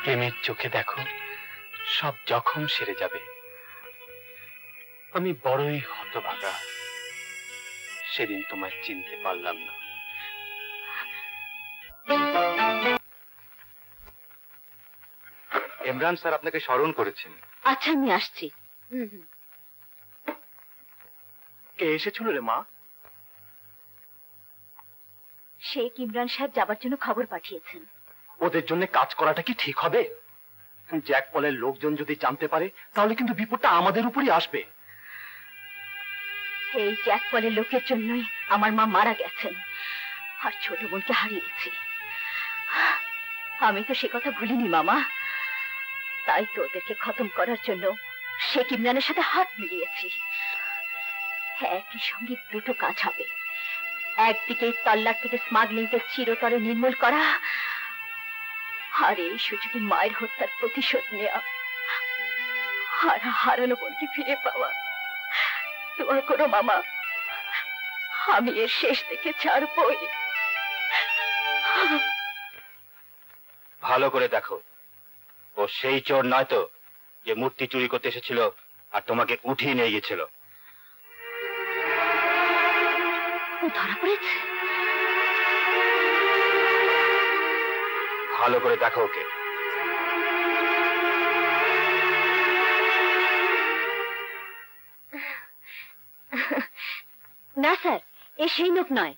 প্রেমের চোখে দেখো, সব জখম সেরে যাবে। আমি বড়ই হতভাগা, সেদিন তোমায় চিনতে পারলাম না। ইমরান স্যার আপনাকে স্মরণ করেছেন। আচ্ছা, আমি আসছি। কে এসেছিল রে মা? শেখ ইমরান সাহেব যাবার জন্য খবর পাঠিয়েছেন। ওদের জন্য কাজ করাটা কি ঠিক হবে? জ্যাক পলের লোকজন যদি জানতে পারে তাহলে কিন্তু বিপদটা আমাদের উপরই আসবে। এই জ্যাক পলের লোকের জন্যই আমার মা মারা গেছেন, আর ছোট বোনকে হারিয়েছি। আমি তো সে কথা ভুলিনি মামা, তাই তো ওদেরকে খতম করার জন্য শেখ ইমরানের সাথে হাত মিলিয়েছি। একই সঙ্গে দুটো কাজ হবে, একদিকে তল্লাট থেকে স্মাগলিংকে চিরতরে নির্মূল করা, আর এই সুযোগে মায়ের হত্যার প্রতিশোধ নেওয়া, আর হারানো বোনকে ফিরে পাওয়া। দোয়া করো মামা, আমি এর শেষ দেখে ছাড়বই। ভালো করে দেখো, ও সেই চোর নয় তো যে মূর্তি চুরি করতে এসেছিল আর তোমাকে উঠিয়ে নিয়ে গেছিল। ও ধরা পড়েছে? ভালো করে দেখো ওকে। না স্যার, এ সেই লোক নয়।